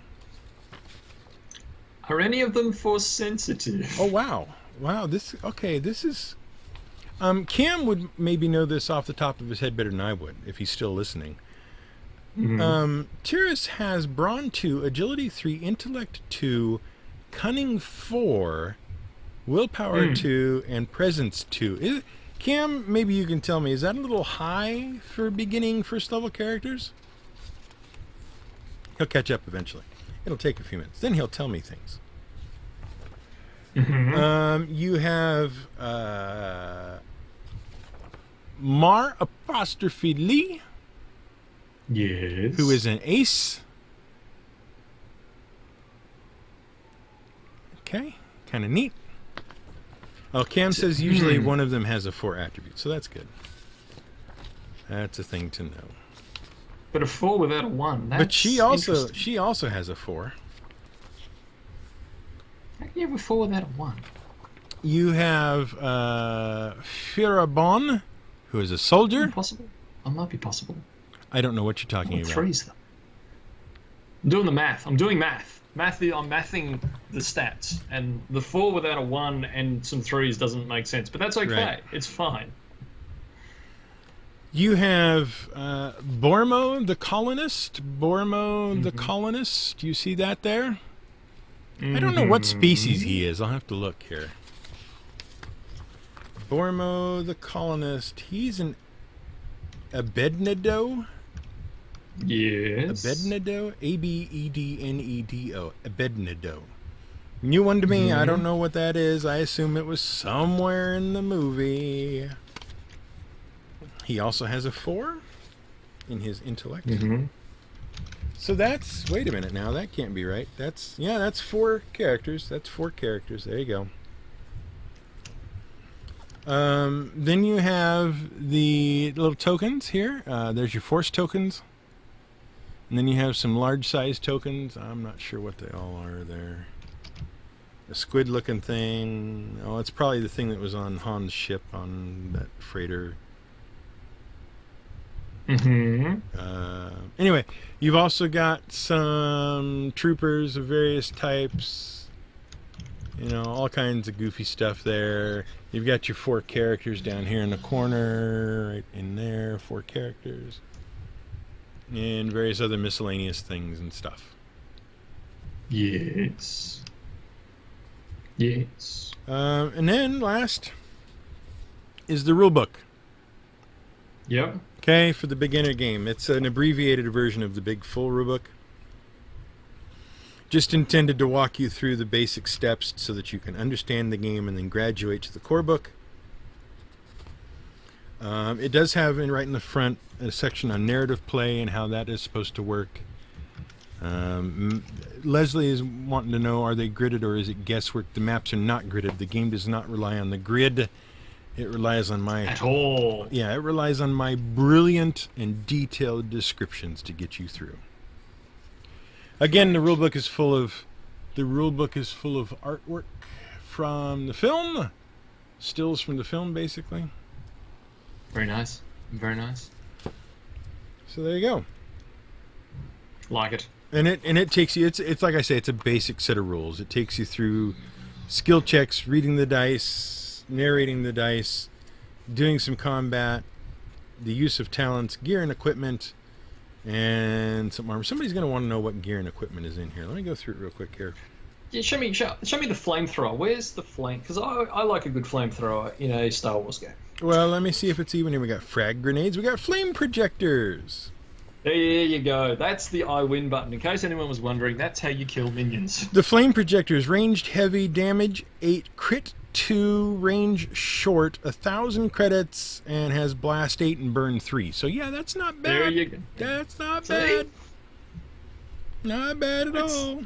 Are any of them force sensitive? Oh, wow. Wow, this is... Cam would maybe know this off the top of his head better than I would, if he's still listening. Mm-hmm. Tyrus has Brawn 2, Agility 3, Intellect 2, Cunning 4, Willpower 2, and Presence 2. Cam, maybe you can tell me, is that a little high for beginning first level characters? He'll catch up eventually. It'll take a few minutes. Then he'll tell me things. Mm-hmm. You have Mar apostrophe Lee. Yes. Who is an ace. Okay, kind of neat. Oh, Cam says usually one of them has a 4 attribute, so that's good. That's a thing to know. But a 4 without a 1. That's but she also has a 4. How can you have a 4 without a 1? You have Firabon, who is a soldier. Possible. It might be possible. I don't know what you're talking about. 3's them. I'm doing the math. I'm doing math. I'm mathing the stats, and the 4 without a 1 and some 3's doesn't make sense. But that's okay. Right. It's fine. You have Bormo the Colonist. The Colonist. Do you see that there? I don't know what species he is. I'll have to look here. Bormo the Colonist. He's an Abednedo. Yes. Abednedo? Abednedo. Abednedo. New one to me. I don't know what that is. I assume it was somewhere in the movie. He also has a 4 in his intellect. So that's... Wait a minute now. That can't be right. That's 4 characters. That's 4 characters. There you go. Then you have the little tokens here. There's your force tokens. And then you have some large size tokens. I'm not sure what they all are there. A squid looking thing. Oh, it's probably the thing that was on Han's ship on that freighter. Anyway, you've also got some troopers of various types. You know, all kinds of goofy stuff there. You've got your 4 characters down here in the corner, right in there, 4 characters. And various other miscellaneous things and stuff. Yes. Yes. And then last is the rulebook. Yep. Okay, for the beginner game. It's an abbreviated version of the big full rulebook. Just intended to walk you through the basic steps so that you can understand the game and then graduate to the core book. It does have right in the front a section on narrative play and how that is supposed to work. Leslie is wanting to know, are they gridded or is it guesswork? The maps are not gridded. The game does not rely on the grid. It relies on my... At all. Yeah, it relies on my brilliant and detailed descriptions to get you through. Again, the rulebook is full of artwork from the film. Stills from the film, basically. Very nice. Very nice. So there you go. Like it. And it takes you, it's like I say, it's a basic set of rules. It takes you through skill checks, reading the dice, narrating the dice, doing some combat, the use of talents, gear and equipment, and some armor. Somebody's going to want to know what gear and equipment is in here. Let me go through it real quick here. Yeah, show me the flamethrower. Where's the flame? Because I like a good flamethrower in a Star Wars game. Well, let me see if it's even here. We got frag grenades. We got flame projectors. There you go. That's the I win button. In case anyone was wondering, that's how you kill minions. The flame projectors, ranged heavy, damage 8, crit 2, range short, 1,000 credits, and has blast 8 and burn 3. So yeah, that's not bad. There you go. That's not bad. Not bad at all.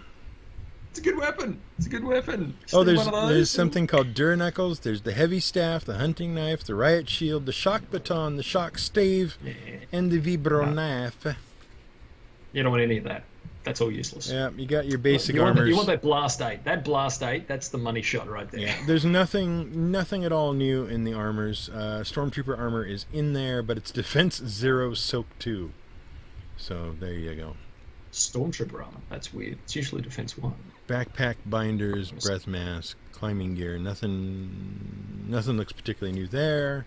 It's a good weapon. It's a good weapon. Oh, there's something called Dura-Knuckles. There's the heavy staff, the hunting knife, the riot shield, the shock baton, the shock stave, and the vibro knife. You don't want any of that. That's all useless. Yeah, you got your basic armors. You want that blast 8. That blast 8, that's the money shot right there. Yeah, there's nothing at all new in the armors. Stormtrooper armor is in there, but it's defense 0, soak 2. So there you go. Stormtrooper armor. That's weird. It's usually defense 1. Backpack, binders, breath mask, climbing gear. Nothing looks particularly new there.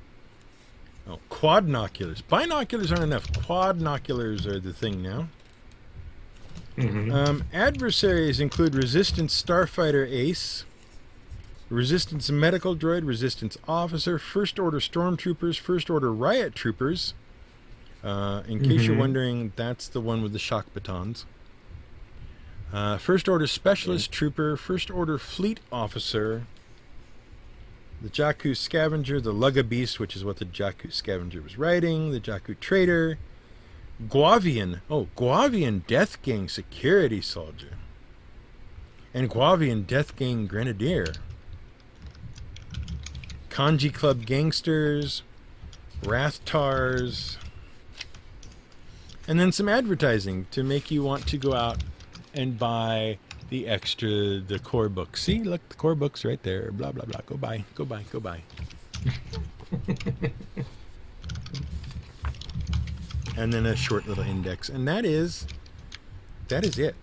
Oh, quadnoculars. Binoculars aren't enough. Quadnoculars are the thing now. Mm-hmm. Adversaries include Resistance Starfighter Ace, Resistance Medical Droid, Resistance Officer, First Order Stormtroopers, First Order Riot Troopers. In case you're wondering, that's the one with the shock batons. First Order Specialist Trooper, First Order Fleet Officer, the Jakku Scavenger, the Lugga Beast, which is what the Jakku Scavenger was riding, the Jakku Trader, Guavian Death Gang Security Soldier, and Guavian Death Gang Grenadier, Kanji Club Gangsters, Rathtars, and then some advertising to make you want to go out and buy the core book. See, look, the core book's right there. Blah, blah, blah. Go buy. And then a short little index. And that is it.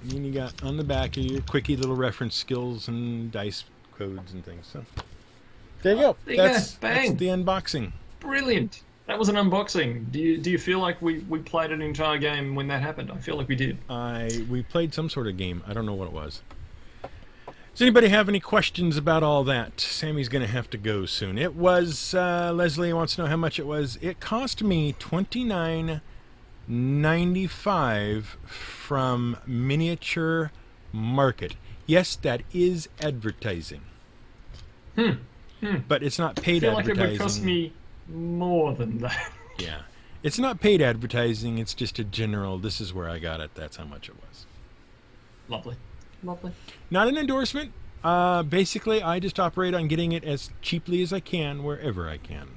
And then you got on the back of your quickie little reference skills and dice codes and things. So there you go. That's the unboxing. Brilliant. That was an unboxing. Do you feel like we played an entire game when that happened? I feel like we did. We played some sort of game. I don't know what it was. Does anybody have any questions about all that? Sammy's going to have to go soon. It was, Leslie wants to know how much it was. It cost me $29.95 from Miniature Market. Yes, that is advertising. But it's not paid advertising. I feel like it would cost me more than that. Yeah. It's not paid advertising. It's just a general, this is where I got it. That's how much it was. Lovely. Not an endorsement. Basically, I just operate on getting it as cheaply as I can wherever I can.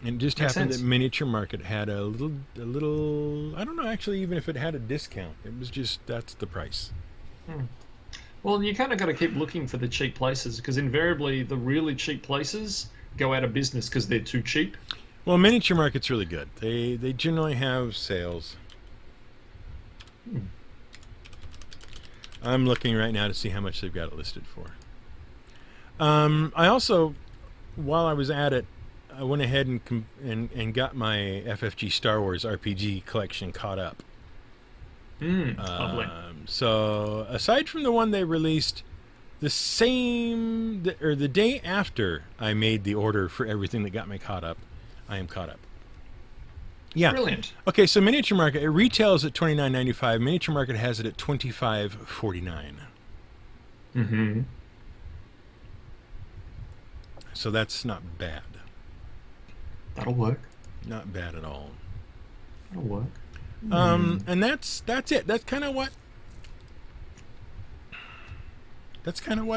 And it just happened that Miniature Market had a little, I don't know actually even if it had a discount. It was just, that's the price. Well, you kind of got to keep looking for the cheap places because invariably the really cheap places go out of business because they're too cheap. Well, Miniature Market's really good. They generally have sales. I'm looking right now to see how much they've got it listed for. I also, while I was at it, I went ahead and got my FFG Star Wars RPG collection caught up. Lovely. So aside from the one they released the day after I made the order for everything that got me caught up, I am caught up. Yeah. Brilliant. Okay, so Miniature Market, it retails at $29.95. Miniature Market has it at $25.49. Mm-hmm. So that's not bad. That'll work. Not bad at all. That'll work. And that's it. That's kind of what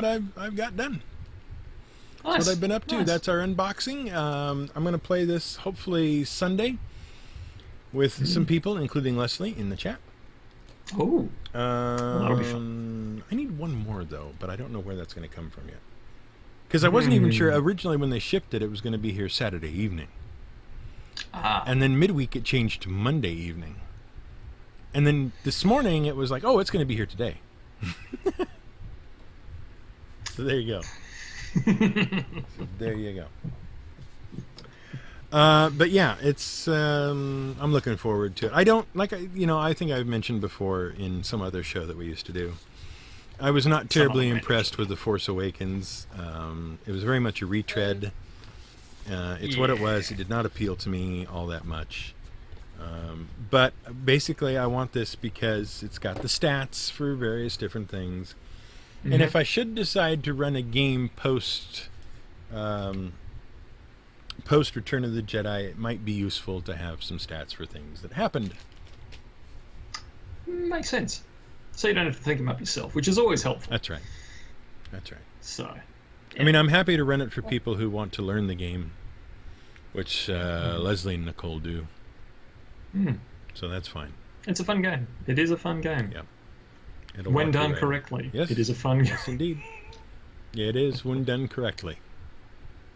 I've got done. Nice. That's what I've been up to. Nice. That's our unboxing. I'm going to play this hopefully Sunday with some people, including Leslie, in the chat. Oh, that'll be fun. I need one more, though, but I don't know where that's going to come from yet. Because I wasn't even sure. Originally, when they shipped it, it was going to be here Saturday evening. And then midweek, it changed to Monday evening. And then this morning, it was like, oh, it's going to be here today. So there you go. There you go. But yeah, it's I'm looking forward to it. I don't like I think I've mentioned before in some other show that we used to do. I was not terribly impressed with The Force Awakens. It was very much a retread. It's what it was. It did not appeal to me all that much. But basically, I want this because it's got the stats for various different things. Mm-hmm. And if I should decide to run a game post Return of the Jedi, it might be useful to have some stats for things that happened. Makes sense. So you don't have to think them up yourself, which is always helpful. That's right. That's right. So, yeah. I mean, I'm happy to run it for people who want to learn the game, which Leslie and Nicole do. So that's fine. It's a fun game. It is a fun game. Yep. When done correctly, yes. It is a fun game. Yes, indeed. Yeah, it is when done correctly.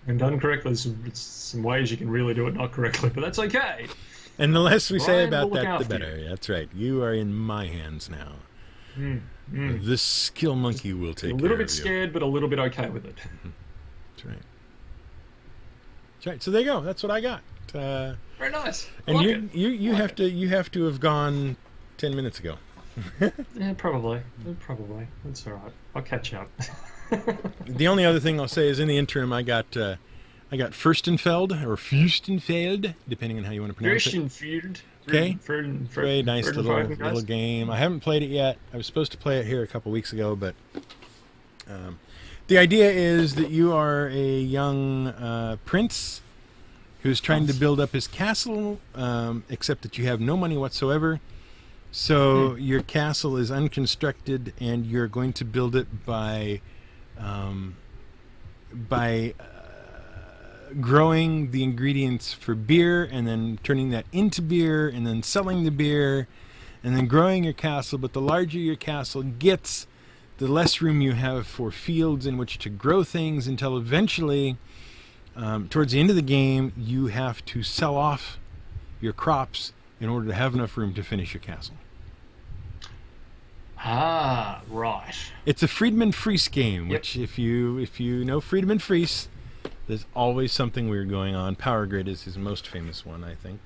When done correctly, there's some ways you can really do it not correctly, but that's okay. And the less we say about will that, the better. You. That's right. You are in my hands now. This skill monkey will take care of you. A little bit scared, but a little bit okay with it. That's right. That's right. So there you go. That's what I got. Very nice. And you have to have gone 10 minutes ago. Yeah, probably. That's all right. I'll catch up. The only other thing I'll say is in the interim, I got Furstenfeld or Fürstenfeld, depending on how you want to pronounce it. Okay. Very nice little game. I haven't played it yet. I was supposed to play it here a couple weeks ago, but the idea is that you are a young prince who's trying to build up his castle, except that you have no money whatsoever. So your castle is unconstructed, and you're going to build it by growing the ingredients for beer, and then turning that into beer, and then selling the beer, and then growing your castle. But the larger your castle gets, the less room you have for fields in which to grow things, until eventually, towards the end of the game, you have to sell off your crops in order to have enough room to finish your castle. Ah, right. It's a Friedman Freese game, which if you know Friedman Freese, there's always something weird going on. Power Grid is his most famous one, I think.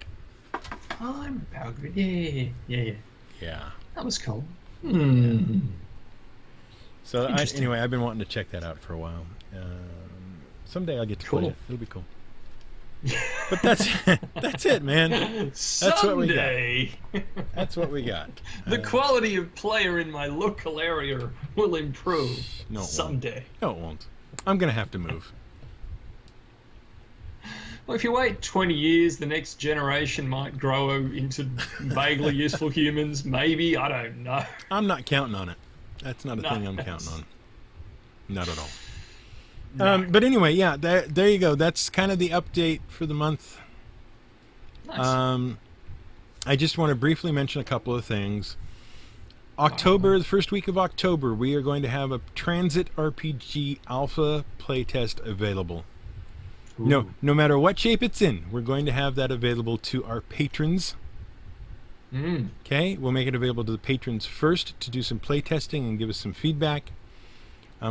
Oh, I remember Power Grid. Yeah. That was cool. So anyway, I've been wanting to check that out for a while. Someday I'll get to play it. It'll be cool. But that's it, man. That's what we got. That's what we got. The quality of player in my local area will improve someday. No, it won't. I'm going to have to move. Well, if you wait 20 years, the next generation might grow into vaguely useful humans. Maybe. I don't know. I'm not counting on it. That's not a thing I'm counting on. Not at all. No. But anyway, yeah, there you go. That's kind of the update for the month. Nice. I just want to briefly mention a couple of things. October, the first week of October, we are going to have a Transit RPG Alpha playtest available. No matter what shape it's in, we're going to have that available to our patrons. Okay, we'll make it available to the patrons first to do some playtesting and give us some feedback.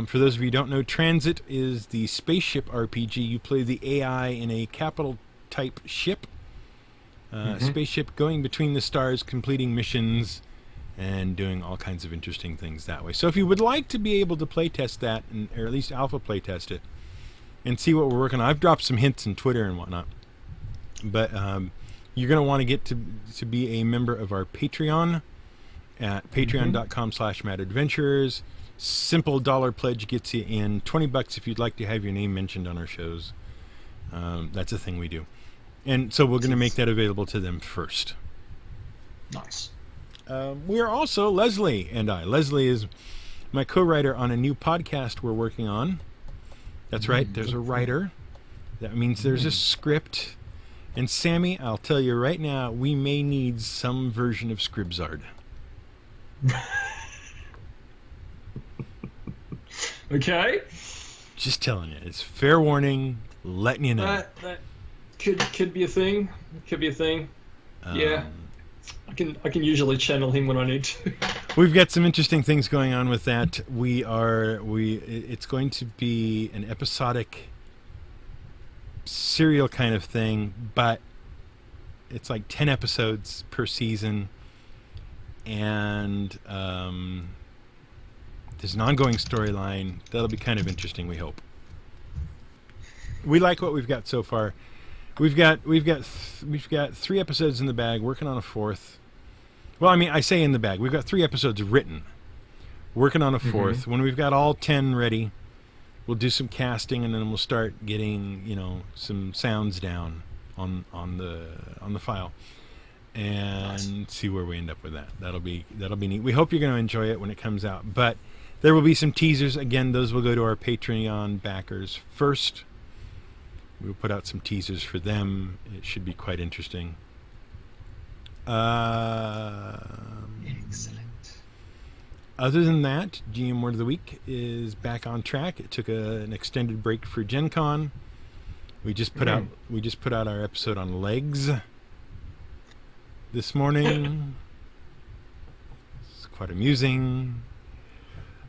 For those of you who don't know, Transit is the spaceship RPG. You play the AI in a capital type ship. Spaceship going between the stars, completing missions, and doing all kinds of interesting things that way. So if you would like to be able to playtest that, or at least alpha playtest it, and see what we're working on, I've dropped some hints on Twitter and whatnot. But you're going to want to get to be a member of our Patreon at patreon.com/madadventurers. Simple dollar pledge gets you in. $20 if you'd like to have your name mentioned on our shows. That's a thing we do. And so we're going to make that available to them first. Nice. We are also, Leslie and I. Leslie is my co-writer on a new podcast we're working on. That's right, there's a writer. That means there's a script. And Sammy, I'll tell you right now, we may need some version of Scribzard. Okay. Just telling you, it's fair warning, letting you know. That could be a thing. Could be a thing. Yeah. I can usually channel him when I need to. We've got some interesting things going on with that. It's going to be an episodic serial kind of thing, but it's like 10 episodes per season, and there's an ongoing storyline that'll be kind of interesting. We hope. We like what we've got so far. We've got 3 episodes in the bag, working on a 4th. Well, I mean, I say in the bag. We've got 3 episodes written, working on a 4th. When we've got all 10 ready, we'll do some casting, and then we'll start getting, some sounds down on the file, and see where we end up with that. That'll be neat. We hope you're going to enjoy it when it comes out. But there will be some teasers. Again, those will go to our Patreon backers first. We'll put out some teasers for them. It should be quite interesting. Excellent. Other than that, GM Word of the Week is back on track. It took an extended break for Gen Con. We just put out our episode on legs this morning. It's quite amusing.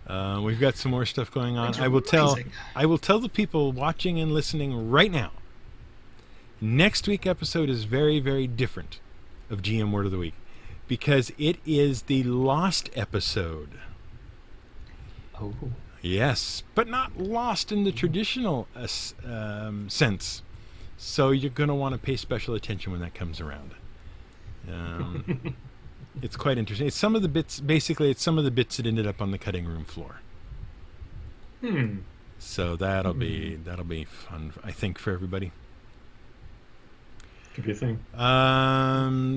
We've got some more stuff going on. I will tell the people watching and listening right now. Next week's episode is very, very different of GM Word of the Week, because it is the lost episode. Oh. Yes, but not lost in the traditional sense. So you're going to want to pay special attention when that comes around. It's quite interesting. It's some of the bits that ended up on the cutting room floor. So that'll be fun, I think, for everybody. Could be a thing.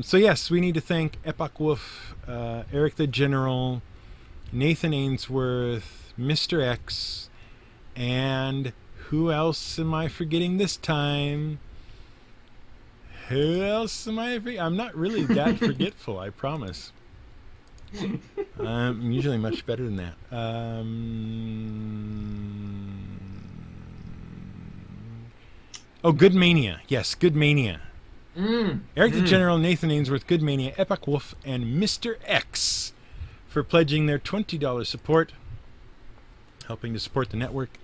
So yes, we need to thank Epoch Wolf, Eric the General, Nathan Ainsworth, Mr. X, and who else am I forgetting this time? Who else am I forgetting? I'm not really that forgetful, I promise. I'm usually much better than that. Good Mania. Yes, Good Mania. Eric the General, Nathan Ainsworth, Good Mania, Epoch Wolf, and Mr. X for pledging their $20 support, helping to support the network.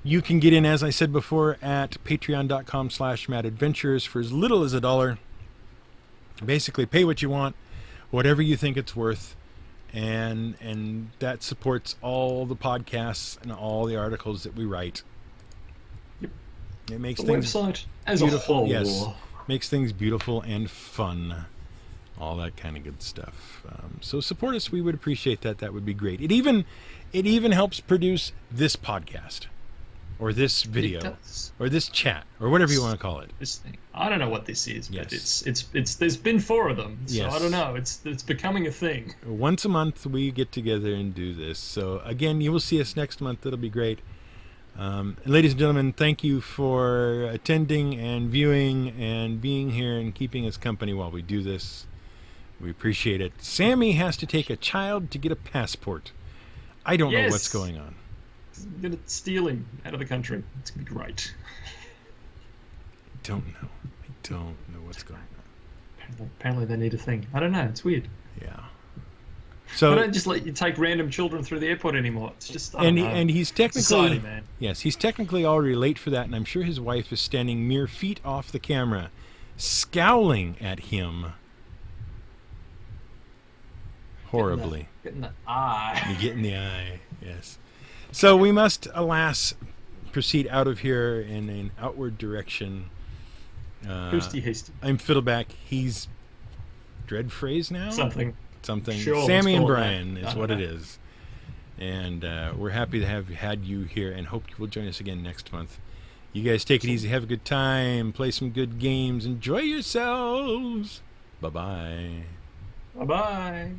You can get in, as I said before, at patreon.com/madadventures for as little as $1. Basically, pay what you want, whatever you think it's worth, and that supports all the podcasts and all the articles that we write. Yep. It makes the things website as beautiful. A whole. Yes, makes things beautiful and fun. All that kind of good stuff. So support us. We would appreciate that. That would be great. It even helps produce this podcast, or this video, or this chat, or whatever you want to call it. This thing. I don't know what this is, but yes. it's there's been 4 of them, so yes. I don't know. It's becoming a thing. Once a month we get together and do this. So again, you will see us next month. That'll be great. And ladies and gentlemen, thank you for attending and viewing and being here and keeping us company while we do this. We appreciate it. Sammy has to take a child to get a passport. I don't know what's going on. I'm going to steal him out of the country. It's going to be great. I don't know what's going on. Apparently they need a thing. I don't know. It's weird. Yeah. So I don't just let you take random children through the airport anymore. It's just and he's technically society, man. Yes, he's technically already late for that, and I'm sure his wife is standing mere feet off the camera, scowling at him. Horribly. Get in the eye. You get in the eye, yes. So we must, alas, proceed out of here in an outward direction. Hasty. I'm Fiddleback. He's dread phrase now? Something. Sure, Sammy and Brian is what it is. And we're happy to have had you here and hope you will join us again next month. You guys take it easy. Have a good time. Play some good games. Enjoy yourselves. Bye-bye. Bye-bye.